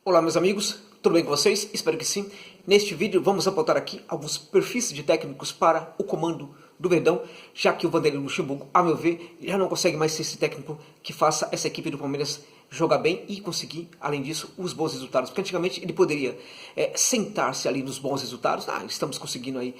Olá meus amigos, tudo bem com vocês? Espero que sim. Neste vídeo vamos apontar aqui alguns perfis de técnicos para o comando do Verdão, já que o Vanderlei Luxemburgo, a meu ver, já não consegue mais ser esse técnico que faça essa equipe do Palmeiras jogar bem e conseguir, além disso, os bons resultados. Porque antigamente ele poderia sentar-se ali nos bons resultados, estamos conseguindo aí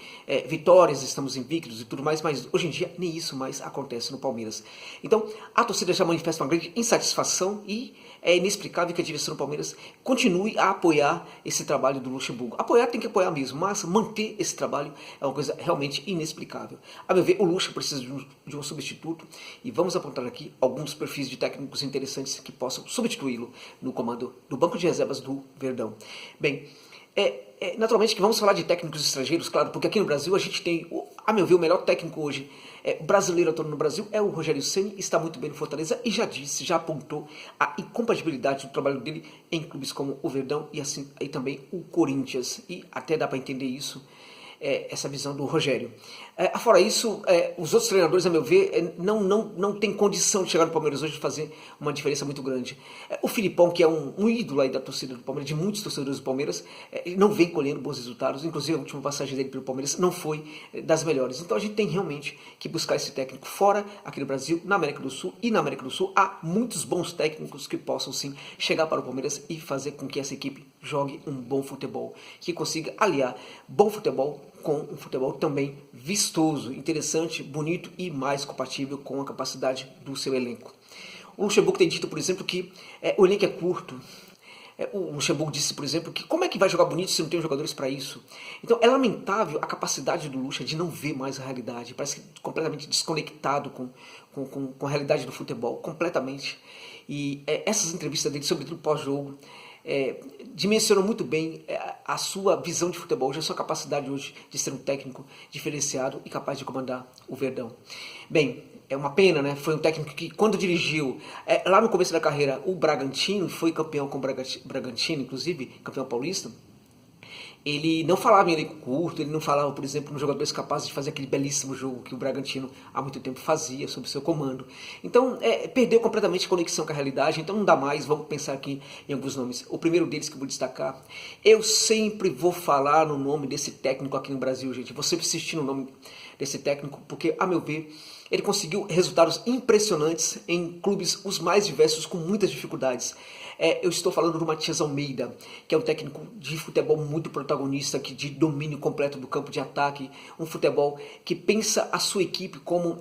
vitórias, estamos invictos e tudo mais, mas hoje em dia nem isso mais acontece no Palmeiras. Então a torcida já manifesta uma grande insatisfação e é inexplicável que a direção do Palmeiras continue a apoiar esse trabalho do Luxemburgo. Apoiar tem que apoiar mesmo, mas manter esse trabalho é uma coisa realmente inexplicável. A meu ver, o Luxa precisa de um substituto e vamos apontar aqui alguns perfis de técnicos interessantes que possam substituí-lo no comando do banco de reservas do Verdão. Bem, naturalmente que vamos falar de técnicos estrangeiros, claro, porque aqui no Brasil a gente tem, a meu ver, o melhor técnico hoje brasileiro atuando no Brasil é o Rogério Ceni, está muito bem no Fortaleza e já disse, já apontou a incompatibilidade do trabalho dele em clubes como o Verdão e assim aí também o Corinthians, e até dá para entender isso, essa visão do Rogério. Fora isso, os outros treinadores, a meu ver, não tem condição de chegar no Palmeiras hoje e fazer uma diferença muito grande. O Filipão, que é um ídolo aí da torcida do Palmeiras, de muitos torcedores do Palmeiras, não vem colhendo bons resultados, inclusive a última passagem dele pelo Palmeiras não foi das melhores. Então a gente tem realmente que buscar esse técnico fora, aqui no Brasil, na América do Sul, e na América do Sul há muitos bons técnicos que possam sim chegar para o Palmeiras e fazer com que essa equipe jogue um bom futebol, que consiga aliar bom futebol com um futebol também vistoso, interessante, bonito e mais compatível com a capacidade do seu elenco. O Luxemburgo tem dito, por exemplo, que o elenco é curto. O Luxemburgo disse, por exemplo, que como é que vai jogar bonito se não tem jogadores para isso? Então é lamentável a capacidade do Luxa de não ver mais a realidade, parece completamente desconectado com a realidade do futebol, completamente. E essas entrevistas dele, sobretudo pós-jogo, dimensionam muito bem a sua visão de futebol, hoje, a sua capacidade hoje de ser um técnico diferenciado e capaz de comandar o Verdão. Bem, é uma pena, né? Foi um técnico que, quando dirigiu lá no começo da carreira o Bragantino, foi campeão com o Bragantino, inclusive, campeão paulista. Ele não falava em elenco curto, ele não falava, por exemplo, nos jogadores capazes de fazer aquele belíssimo jogo que o Bragantino há muito tempo fazia sob seu comando. Então, perdeu completamente a conexão com a realidade, então não dá mais, vamos pensar aqui em alguns nomes. O primeiro deles que eu vou destacar, eu sempre vou falar no nome desse técnico aqui no Brasil, gente, vou sempre insistir no nome desse técnico, porque, a meu ver, ele conseguiu resultados impressionantes em clubes os mais diversos, com muitas dificuldades. Eu estou falando do Matias Almeida, que é um técnico de futebol muito protagonista, que de domínio completo do campo de ataque, um futebol que pensa a sua equipe como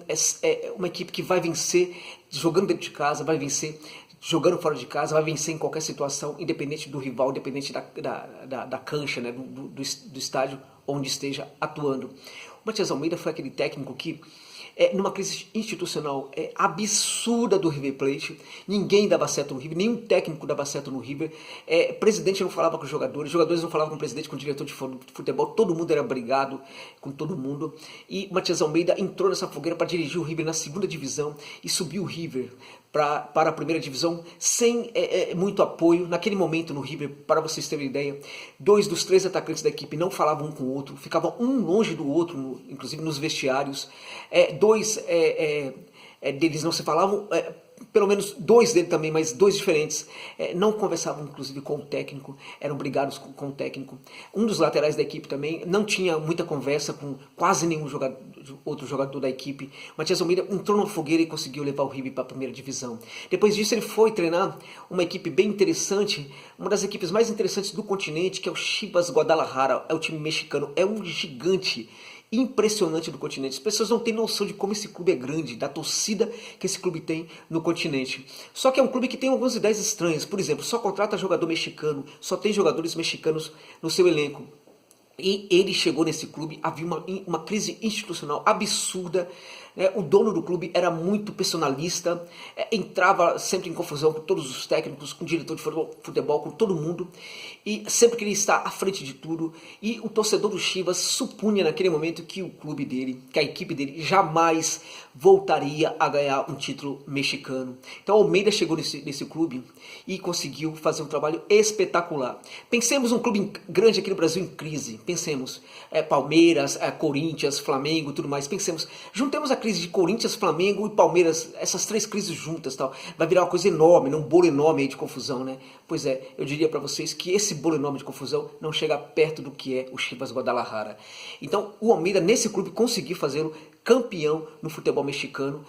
uma equipe que vai vencer jogando dentro de casa, vai vencer jogando fora de casa, vai vencer em qualquer situação, independente do rival, independente da cancha, né, do estádio onde esteja atuando. O Matias Almeida foi aquele técnico que, numa crise institucional absurda do River Plate, ninguém dava certo no River, nenhum técnico dava certo no River, presidente não falava com os jogadores não falavam com o presidente, com o diretor de futebol, todo mundo era brigado com todo mundo, e Matias Almeida entrou nessa fogueira para dirigir o River na segunda divisão e subiu o River para a primeira divisão sem muito apoio. Naquele momento no River, para vocês terem uma ideia, 2 dos 3 atacantes da equipe não falavam um com o outro, ficavam um longe do outro, inclusive nos vestiários. 2 deles não se falavam, pelo menos 2 dele também, mas 2 diferentes, não conversavam inclusive com o técnico, eram brigados com o técnico. Um dos laterais da equipe também não tinha muita conversa com quase nenhum outro jogador da equipe. Matias Almeida entrou na fogueira e conseguiu levar o River para a primeira divisão. Depois disso ele foi treinar uma equipe bem interessante, uma das equipes mais interessantes do continente, que é o Chivas Guadalajara, é o time mexicano, é um gigante impressionante do continente. As pessoas não têm noção de como esse clube é grande, da torcida que esse clube tem no continente. Só que é um clube que tem algumas ideias estranhas. Por exemplo, só contrata jogador mexicano, só tem jogadores mexicanos no seu elenco. E ele chegou nesse clube, havia uma crise institucional absurda. O dono do clube era muito personalista, entrava sempre em confusão com todos os técnicos, com o diretor de futebol, com todo mundo, e sempre queria estar à frente de tudo. E o torcedor do Chivas supunha naquele momento que o clube dele, que a equipe dele jamais voltaria a ganhar um título mexicano. Então Almeida chegou nesse clube e conseguiu fazer um trabalho espetacular. Pensemos um clube grande aqui no Brasil em crise, pensemos Palmeiras, Corinthians, Flamengo, tudo mais, pensemos, juntemos a crise crise de Corinthians, Flamengo e Palmeiras, essas três crises juntas, tal, vai virar uma coisa enorme, um bolo enorme aí de confusão, né? Pois é, eu diria para vocês que esse bolo enorme de confusão não chega perto do que é o Chivas Guadalajara. Então, o Almeida, nesse clube, conseguiu fazê-lo campeão no futebol mexicano,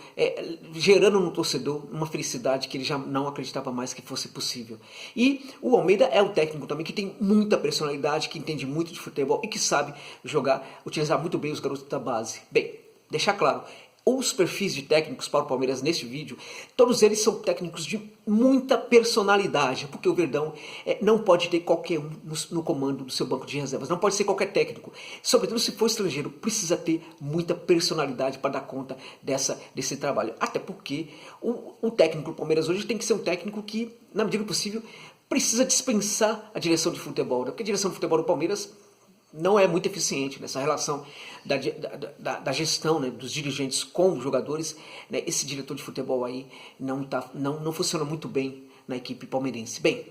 gerando no torcedor uma felicidade que ele já não acreditava mais que fosse possível. E o Almeida é um técnico também que tem muita personalidade, que entende muito de futebol e que sabe jogar, utilizar muito bem os garotos da base. Bem, deixar claro, os perfis de técnicos para o Palmeiras neste vídeo, todos eles são técnicos de muita personalidade, porque o Verdão não pode ter qualquer um no comando do seu banco de reservas, não pode ser qualquer técnico, sobretudo se for estrangeiro, precisa ter muita personalidade para dar conta desse trabalho, até porque o técnico do Palmeiras hoje tem que ser um técnico que, na medida do possível, precisa dispensar a direção de futebol, né? Porque a direção de futebol do Palmeiras não é muito eficiente nessa relação da gestão, né, dos dirigentes com os jogadores, né, esse diretor de futebol aí não funciona muito bem na equipe palmeirense. Bem,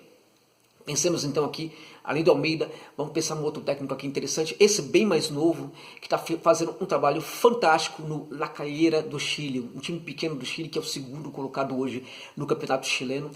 pensemos então aqui, além do Almeida, vamos pensar num outro técnico aqui interessante, esse bem mais novo, que está fazendo um trabalho fantástico no La Calera do Chile, um time pequeno do Chile, que é o segundo colocado hoje no campeonato chileno.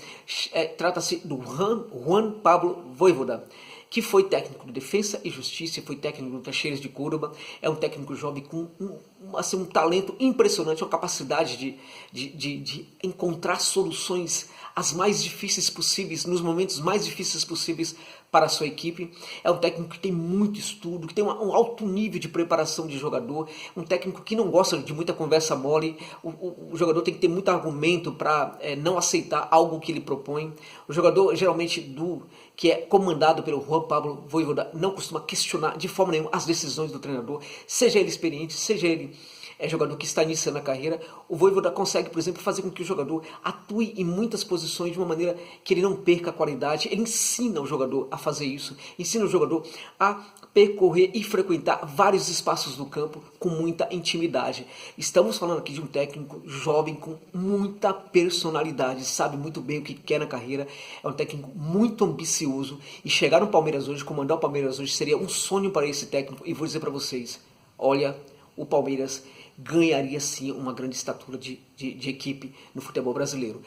Trata-se do Juan Pablo Voivoda, que foi técnico de Defensa e Justiça, foi técnico do Talleres de Córdoba, é um técnico jovem com um talento impressionante, uma capacidade de encontrar soluções as mais difíceis possíveis, nos momentos mais difíceis possíveis para a sua equipe. É um técnico que tem muito estudo, que tem um alto nível de preparação de jogador, um técnico que não gosta de muita conversa mole, o jogador tem que ter muito argumento para não aceitar algo que ele propõe. O jogador, geralmente, que é comandado pelo Juan Pablo Voivoda, não costuma questionar de forma nenhuma as decisões do treinador, seja ele experiente, seja ele jogador que está iniciando a carreira. O Voivoda consegue, por exemplo, fazer com que o jogador atue em muitas posições de uma maneira que ele não perca a qualidade. Ele ensina o jogador a fazer isso, ensina o jogador a percorrer e frequentar vários espaços do campo com muita intimidade. Estamos falando aqui de um técnico jovem com muita personalidade, sabe muito bem o que quer na carreira, é um técnico muito ambicioso, e chegar no Palmeiras hoje, comandar o Palmeiras hoje, seria um sonho para esse técnico. E vou dizer para vocês, olha, o Palmeiras ganharia sim uma grande estatura de equipe no futebol brasileiro.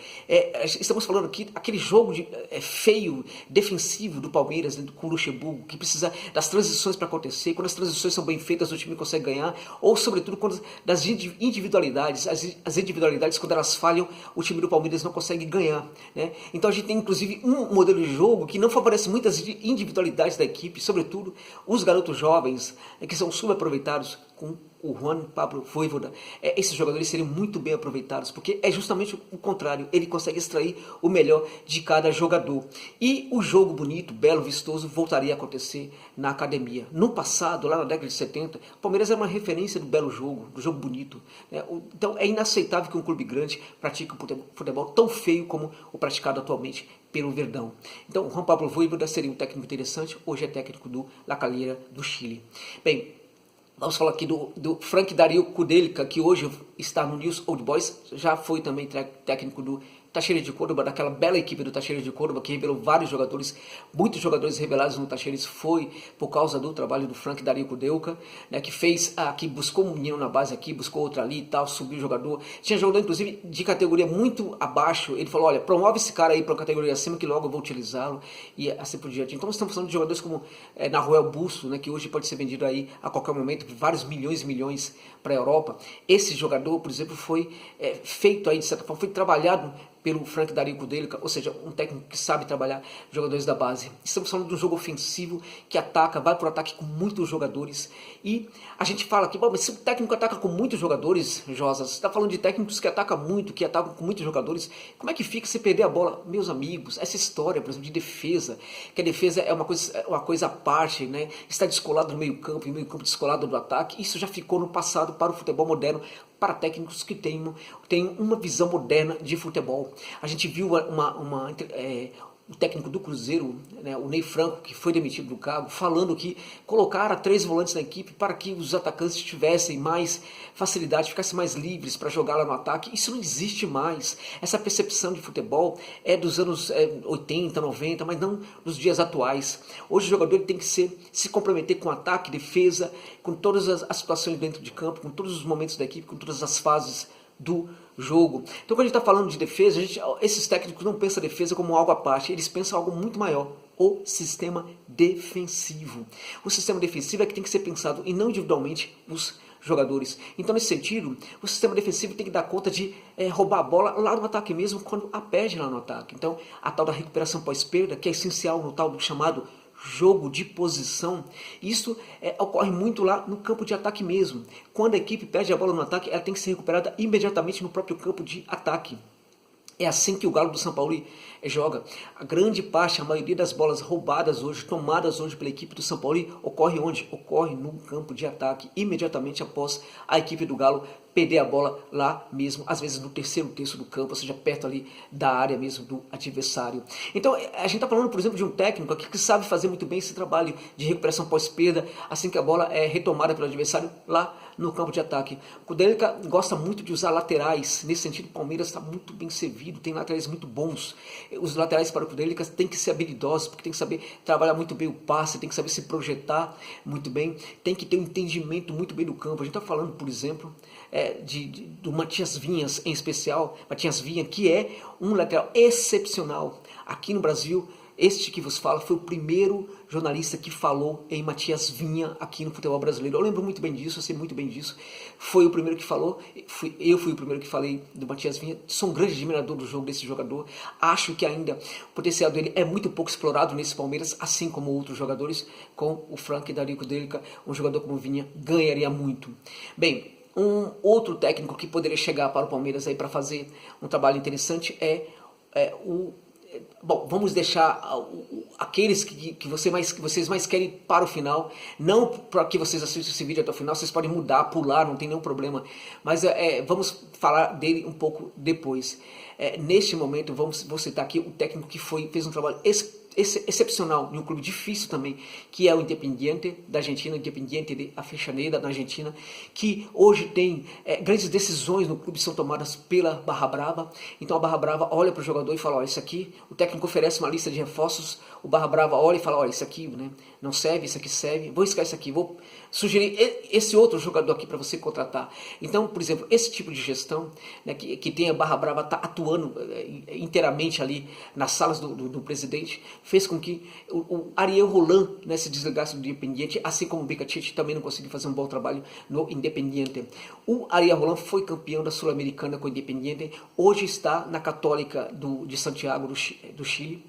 Estamos falando aqui, aquele jogo feio, defensivo do Palmeiras, né, com o Luxemburgo, que precisa das transições para acontecer. Quando as transições são bem feitas, o time consegue ganhar, ou sobretudo quando das individualidades, as individualidades, quando elas falham, o time do Palmeiras não consegue ganhar, né? Então a gente tem inclusive um modelo de jogo que não favorece muitas individualidades da equipe, sobretudo os garotos jovens, que são subaproveitados com o Juan Pablo Voivoda. Esses jogadores seriam muito bem aproveitados, porque é justamente o contrário, ele consegue extrair o melhor de cada jogador. E o jogo bonito, belo, vistoso, voltaria a acontecer na academia. No passado, lá na década de 70, o Palmeiras era uma referência do belo jogo, do jogo bonito, né? Então é inaceitável que um clube grande pratique um futebol tão feio como o praticado atualmente pelo Verdão. Então o Juan Pablo Voivoda seria um técnico interessante, hoje é técnico do La Calera do Chile. Bem, vamos falar aqui do Frank Dario Kudelica, que hoje está no News Old Boys, já foi também técnico do Talleres de Córdoba, daquela bela equipe do Talleres de Córdoba, que revelou vários jogadores, muitos jogadores revelados no Talleres foi por causa do trabalho do Frank Dario Kudelica, né, que buscou um menino na base aqui, buscou outro ali e tal, subiu o jogador. Tinha jogador, inclusive, de categoria muito abaixo. Ele falou, olha, promove esse cara aí para uma categoria acima que logo eu vou utilizá-lo, e assim por diante. Então estamos falando de jogadores como Nahuel Busto, né, que hoje pode ser vendido aí a qualquer momento, vários milhões e milhões para a Europa. Esse jogador, por exemplo, foi feito aí, de certa forma, foi trabalhado pelo Frank Dario Kudelica, ou seja, um técnico que sabe trabalhar jogadores da base. Estamos falando de um jogo ofensivo que ataca, vai para o ataque com muitos jogadores. E a gente fala aqui, bom, mas se o técnico ataca com muitos jogadores, Josa, você está falando de técnicos que atacam muito, que atacam com muitos jogadores, como é que fica se perder a bola? Meus amigos, essa história, por exemplo, de defesa, que a defesa é uma coisa à parte, né? Está descolado do meio campo, e o meio campo descolado do ataque, isso já ficou no passado para o futebol moderno, para técnicos que têm uma visão moderna de futebol. A gente viu o técnico do Cruzeiro, né, o Ney Franco, que foi demitido do cargo, falando que colocara 3 volantes na equipe para que os atacantes tivessem mais facilidade, ficassem mais livres para jogar lá no ataque. Isso não existe mais. Essa percepção de futebol é dos anos 80, 90, mas não nos dias atuais. Hoje o jogador tem que se comprometer com ataque, defesa, com todas as situações dentro de campo, com todos os momentos da equipe, com todas as fases do jogo. Então quando a gente está falando de defesa, esses técnicos não pensam a defesa como algo à parte, eles pensam algo muito maior, o sistema defensivo. O sistema defensivo é que tem que ser pensado e não individualmente os jogadores. Então nesse sentido, o sistema defensivo tem que dar conta de roubar a bola lá no ataque mesmo, quando a perde lá no ataque. Então a tal da recuperação pós-perda, que é essencial no tal do chamado jogo de posição, isso ocorre muito lá no campo de ataque mesmo. Quando a equipe perde a bola no ataque, ela tem que ser recuperada imediatamente no próprio campo de ataque. É assim que o Galo do São Paulo joga. A grande parte, a maioria das bolas roubadas hoje, tomadas hoje pela equipe do São Paulo, ocorre onde? Ocorre no campo de ataque, imediatamente após a equipe do Galo perder a bola lá mesmo, às vezes no terceiro terço do campo, ou seja, perto ali da área mesmo do adversário. Então, a gente está falando, por exemplo, de um técnico aqui que sabe fazer muito bem esse trabalho de recuperação pós-perda, assim que a bola é retomada pelo adversário lá no campo de ataque. O Kudelica gosta muito de usar laterais, nesse sentido o Palmeiras está muito bem servido, tem laterais muito bons. Os laterais para o Kudelica tem que ser habilidosos, porque tem que saber trabalhar muito bem o passe, tem que saber se projetar muito bem, tem que ter um entendimento muito bem do campo. A gente está falando, por exemplo, do Matias Vinhas em especial, Matias Vinha, que é um lateral excepcional. Aqui no Brasil, este que vos fala foi o primeiro jornalista que falou em Matias Vinha aqui no futebol brasileiro. Eu lembro muito bem disso, eu sei muito bem disso. Foi o primeiro que falou, eu fui o primeiro que falei do Matias Vinha. Sou um grande admirador do jogo desse jogador. Acho que ainda o potencial dele é muito pouco explorado nesse Palmeiras, assim como outros jogadores. Com o Frank Dario Kudelica, um jogador como Vinha ganharia muito. Bem, um outro técnico que poderia chegar para o Palmeiras aí para fazer um trabalho interessante Bom, vamos deixar aqueles que vocês mais querem para o final, não para que vocês assistam esse vídeo até o final, vocês podem mudar, pular, não tem nenhum problema, mas vamos falar dele um pouco depois. Neste momento, vou citar aqui o técnico que fez um trabalho excepcional em um clube difícil também, que é o Independiente da Argentina, Independiente de Avellaneda da Argentina, que hoje tem grandes decisões no clube, são tomadas pela Barra Brava. Então a Barra Brava olha para o jogador e fala, olha, isso aqui, o técnico oferece uma lista de reforços, o Barra Brava olha e fala, olha, isso aqui, né, não serve, isso aqui serve, vou riscar isso aqui, vou sugerir esse outro jogador aqui para você contratar. Então, por exemplo, esse tipo de gestão, né, que tem a Barra Brava tá atuando inteiramente ali nas salas do presidente, fez com que o Ariel Roland, né, se desligasse do Independiente, assim como o Becachete também não conseguiu fazer um bom trabalho no Independiente. O Ariel Roland foi campeão da Sul-Americana com o Independiente, hoje está na Católica de Santiago do Chile.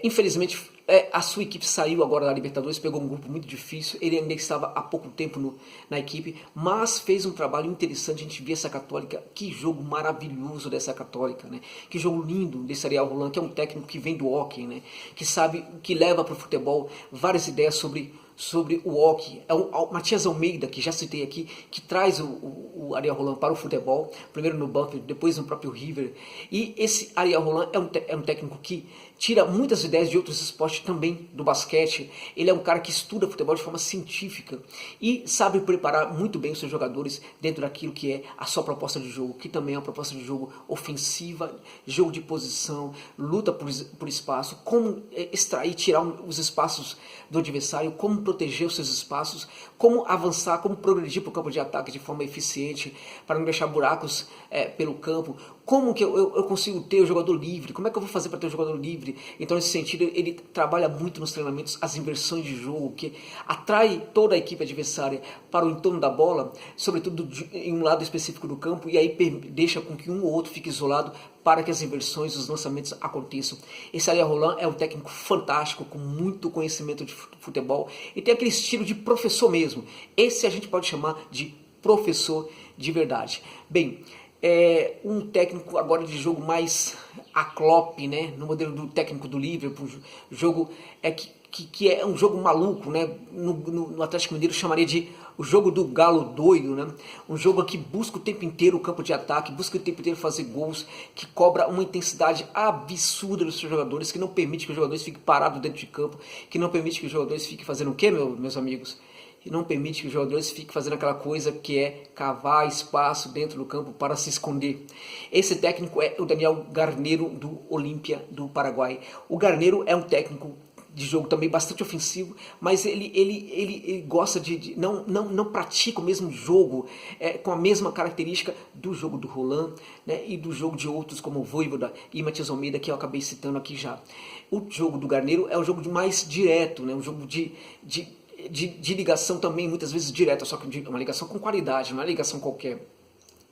Infelizmente, a sua equipe saiu agora da Libertadores, pegou um grupo muito difícil, ele ainda estava há pouco tempo na equipe, mas fez um trabalho interessante. A gente vê essa Católica, que jogo maravilhoso dessa Católica, né? Que jogo lindo desse Ariel Roland, que é um técnico que vem do hockey, né? Que sabe, que leva para o futebol várias ideias sobre o hockey. É o Matias Almeida, que já citei aqui, que traz o Ariel Roland para o futebol, primeiro no Banfield, depois no próprio River. E esse Ariel Roland é um técnico que tira muitas ideias de outros esportes também, do basquete. Ele é um cara que estuda futebol de forma científica e sabe preparar muito bem os seus jogadores dentro daquilo que é a sua proposta de jogo, que também é uma proposta de jogo ofensiva, jogo de posição, luta por espaço, como extrair, tirar os espaços do adversário, como proteger os seus espaços, como avançar, como progredir para o campo de ataque de forma eficiente, para não deixar buracos pelo campo. Como que eu consigo ter o jogador livre? Como é que eu vou fazer para ter o jogador livre? Então, nesse sentido, ele trabalha muito nos treinamentos as inversões de jogo, que atrai toda a equipe adversária para o entorno da bola, sobretudo em um lado específico do campo, e aí deixa com que um ou outro fique isolado para que as inversões, os lançamentos aconteçam. Esse Ariel Roland é um técnico fantástico, com muito conhecimento de futebol, e tem aquele estilo de professor mesmo. Esse a gente pode chamar de professor de verdade. Bem, um técnico agora de jogo mais a Klopp, né? No modelo do técnico do Liverpool, jogo que é um jogo maluco, né? No Atlético Mineiro chamaria de o jogo do galo doido, né? Um jogo que busca o tempo inteiro o campo de ataque, busca o tempo inteiro fazer gols, que cobra uma intensidade absurda dos seus jogadores, que não permite que os jogadores fiquem parados dentro de campo, que não permite que os jogadores fiquem fazendo o quê, meus amigos? E não permite que os jogadores fiquem fazendo aquela coisa que é cavar espaço dentro do campo para se esconder. Esse técnico é o Daniel Garneiro, do Olímpia do Paraguai. O Garneiro é um técnico de jogo também bastante ofensivo, mas ele gosta não pratica o mesmo jogo com a mesma característica do jogo do Roland, né, e do jogo de outros como o Vojvoda e Matias Almeida, que eu acabei citando aqui já. O jogo do Garneiro é um jogo mais direto, né, um jogo de ligação também, muitas vezes direta, só que uma ligação com qualidade, não é ligação qualquer.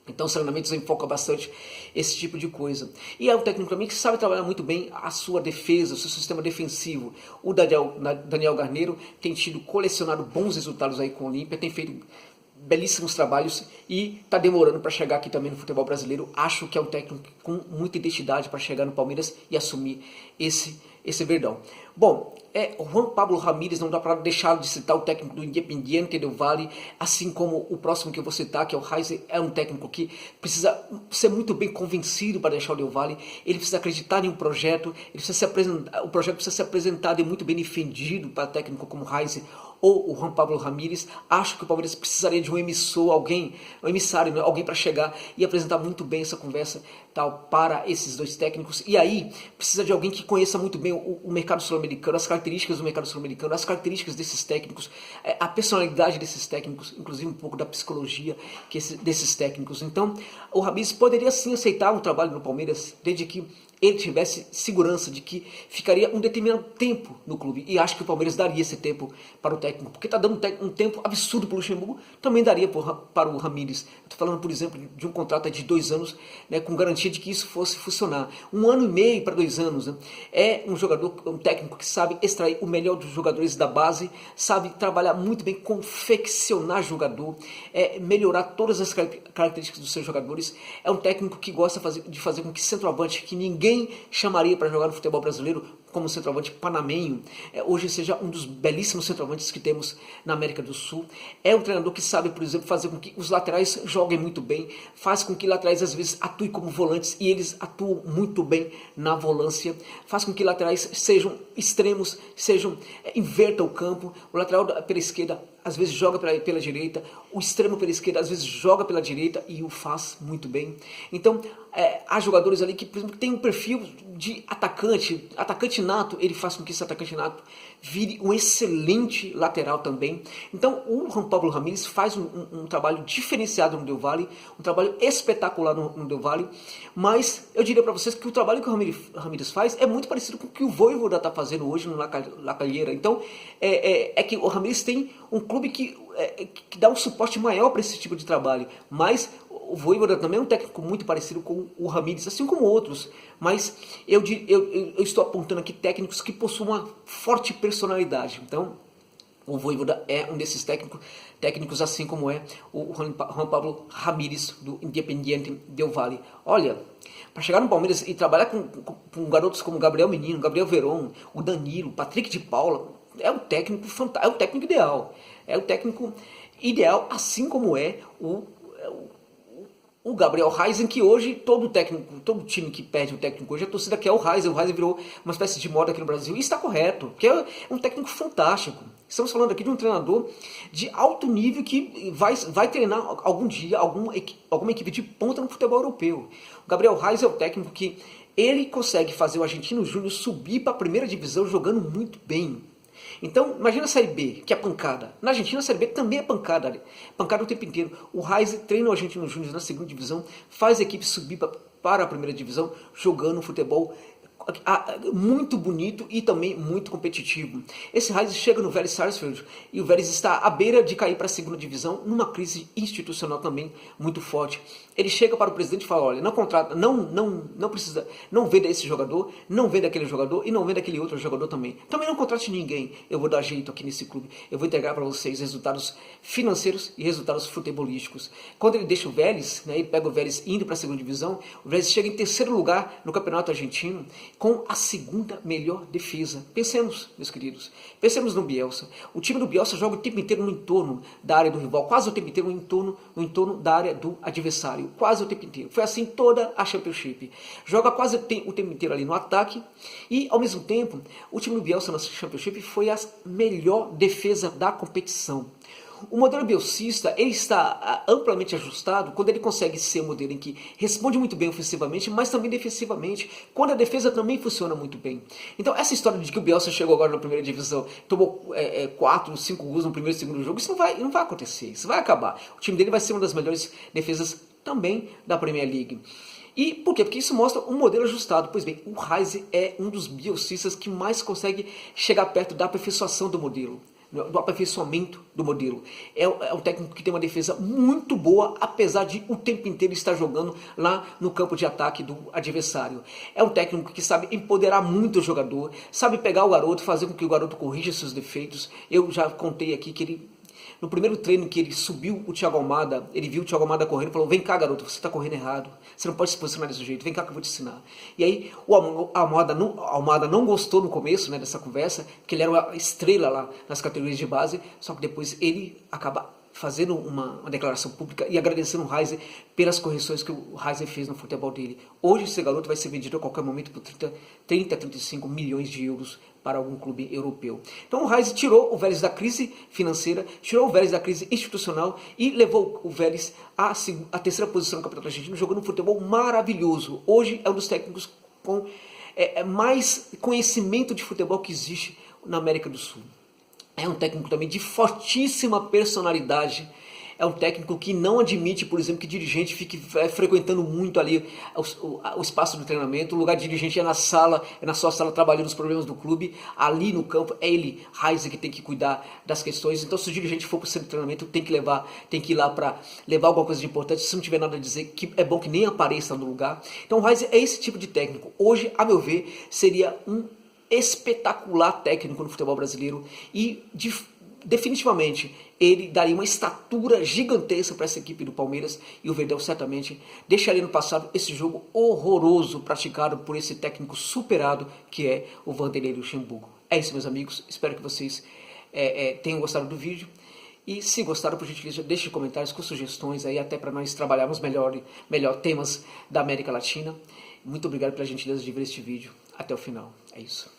Então, os treinamentos enfoca bastante esse tipo de coisa. E é um técnico também que sabe trabalhar muito bem a sua defesa, o seu sistema defensivo. O Daniel Garneiro tem colecionado bons resultados aí com o Olímpia, tem feito belíssimos trabalhos e está demorando para chegar aqui também no futebol brasileiro. Acho que é um técnico com muita identidade para chegar no Palmeiras e assumir esse verdão. Bom, o Juan Pablo Ramírez, não dá para deixar de citar o técnico do Independiente del Valle, assim como o próximo que eu vou citar, que é o Raize, é um técnico que precisa ser muito bem convencido para deixar o Del Valle, ele precisa acreditar em um projeto, o projeto precisa ser apresentado e muito bem defendido para técnico como Raize ou o Juan Pablo Ramírez. Acho que o Palmeiras precisaria de um emissor, um emissário, né? Alguém para chegar e apresentar muito bem essa conversa tal para esses dois técnicos. E aí precisa de alguém que conheça muito bem o mercado sul-americano, as características do mercado sul-americano, as características desses técnicos, a personalidade desses técnicos, inclusive um pouco da psicologia desses técnicos. Então, o Ramírez poderia sim aceitar um trabalho no Palmeiras, desde que ele tivesse segurança de que ficaria um determinado tempo no clube. E acho que o Palmeiras daria esse tempo para o técnico, porque está dando um tempo absurdo para o Luxemburgo, também daria para o Ramírez. Estou falando, por exemplo, de um contrato de 2 anos, né, com garantia de que isso fosse funcionar. 1 ano e meio para 2 anos. Né? É um técnico que sabe extrair o melhor dos jogadores da base, sabe trabalhar muito bem, confeccionar jogador, melhorar todas as características dos seus jogadores. É um técnico que gosta de fazer com que centroavante, que ninguém chamaria para jogar no futebol brasileiro, como centroavante panamenho, hoje seja um dos belíssimos centroavantes que temos na América do Sul. É um treinador que sabe, por exemplo, fazer com que os laterais joguem muito bem, faz com que laterais às vezes atuem como volantes e eles atuam muito bem na volância, faz com que laterais sejam extremos, invertam o campo, o lateral pela esquerda às vezes joga pela direita, o extremo pela esquerda às vezes joga pela direita e o faz muito bem. Então, há jogadores ali que, por exemplo, tem um perfil de atacante nato, ele faz com que esse atacante nato vire um excelente lateral também. Então, o Juan Pablo Ramírez faz um trabalho diferenciado no Del Valle, um trabalho espetacular no Del Valle, mas eu diria para vocês que o trabalho que o Ramírez faz é muito parecido com o que o Vojvoda está fazendo hoje no La Calera. Então, é que o Ramírez tem um clube que dá um suporte maior para esse tipo de trabalho, mas o Vojvoda também é um técnico muito parecido com o Ramírez, assim como outros, mas eu estou apontando aqui técnicos que possuem uma forte personalidade. Então, o Vojvoda é um desses técnicos assim como é o Juan Pablo Ramírez, do Independiente del Valle. Olha, para chegar no Palmeiras e trabalhar com garotos como Gabriel Menino, Gabriel Veron, o Danilo, Patrick de Paula, é um técnico fantástico, é o técnico ideal. É o técnico ideal, assim como é o Gabriel Raizen, que hoje todo time que perde o técnico hoje, a torcida quer o Raizen. O Raizen virou uma espécie de moda aqui no Brasil, e está correto, porque é um técnico fantástico. Estamos falando aqui de um treinador de alto nível que vai treinar algum dia alguma equipe de ponta no futebol europeu. O Gabriel Raizen é o técnico que ele consegue fazer o Argentino Júnior subir para a primeira divisão jogando muito bem. Então, imagina a Série B, que é pancada. Na Argentina, a Série B também é pancada. Pancada o tempo inteiro. O Raizen treina o Argentino Júnior na segunda divisão, faz a equipe subir para a primeira divisão, jogando futebol muito bonito e também muito competitivo. Esse Rise chega no Vélez Sarsfield e o Vélez está à beira de cair para a segunda divisão, numa crise institucional também muito forte. Ele chega para o presidente e fala: olha, não contrata, não precisa, não venda esse jogador, não venda aquele jogador e não venda aquele outro jogador também. Também não contrate ninguém. Eu vou dar jeito aqui nesse clube. Eu vou entregar para vocês resultados financeiros e resultados futebolísticos. Quando ele deixa o Vélez, né, ele pega o Vélez indo para a segunda divisão, o Vélez chega em terceiro lugar no campeonato argentino com a segunda melhor defesa. Pensemos, meus queridos, pensemos no Bielsa. O time do Bielsa joga o tempo inteiro no entorno da área do rival, quase o tempo inteiro no entorno da área do adversário, quase o tempo inteiro. Foi assim toda a Championship. Joga quase o tempo inteiro ali no ataque e, ao mesmo tempo, o time do Bielsa na Championship foi a melhor defesa da competição. O modelo bielcista, ele está amplamente ajustado quando ele consegue ser um modelo em que responde muito bem ofensivamente, mas também defensivamente, quando a defesa também funciona muito bem. Então essa história de que o Bielsa chegou agora na primeira divisão, tomou 4, 5 gols no primeiro e segundo jogo, isso não vai acontecer, isso vai acabar. O time dele vai ser uma das melhores defesas também da Premier League. E por quê? Porque isso mostra um modelo ajustado. Pois bem, o Rise é um dos bielcistas que mais consegue chegar perto da aperfeiçoação do modelo, do aperfeiçoamento do modelo. É um técnico que tem uma defesa muito boa, apesar de o tempo inteiro estar jogando lá no campo de ataque do adversário. É um técnico que sabe empoderar muito o jogador, sabe pegar o garoto, fazer com que o garoto corrija seus defeitos. Eu já contei aqui que ele, no primeiro treino que ele subiu o Thiago Almada, ele viu o Thiago Almada correndo e falou: vem cá, garoto, você está correndo errado, você não pode se posicionar desse jeito, vem cá que eu vou te ensinar. E aí o Almada não gostou no começo, né, dessa conversa, porque ele era uma estrela lá nas categorias de base, só que depois ele acaba fazendo uma declaração pública e agradecendo o Rise pelas correções que o Rise fez no futebol dele. Hoje esse garoto vai ser vendido a qualquer momento por 30 a 35 milhões de euros para algum clube europeu. Então o Rise tirou o Vélez da crise financeira, tirou o Vélez da crise institucional e levou o Vélez à terceira posição no Campeonato Argentino, jogando um futebol maravilhoso. Hoje é um dos técnicos com mais conhecimento de futebol que existe na América do Sul. É um técnico também de fortíssima personalidade. É um técnico que não admite, por exemplo, que dirigente fique frequentando muito ali o espaço do treinamento. O lugar de dirigente é na sala, é na sua sala trabalhando os problemas do clube. Ali no campo é ele, Rise, que tem que cuidar das questões. Então se o dirigente for para o centro de treinamento, tem que ir lá para levar alguma coisa de importante. Se não tiver nada a dizer, que é bom que nem apareça no lugar. Então o Rise é esse tipo de técnico. Hoje, a meu ver, seria um espetacular técnico no futebol brasileiro e definitivamente ele daria uma estatura gigantesca para essa equipe do Palmeiras, e o Verdão certamente deixaria no passado esse jogo horroroso praticado por esse técnico superado que é o Vanderlei Luxemburgo. É isso, meus amigos, espero que vocês tenham gostado do vídeo. E se gostaram, por gentileza, deixe comentários com sugestões aí, até para nós trabalharmos melhor temas da América Latina. Muito obrigado pela gentileza de ver este vídeo até o final. É isso.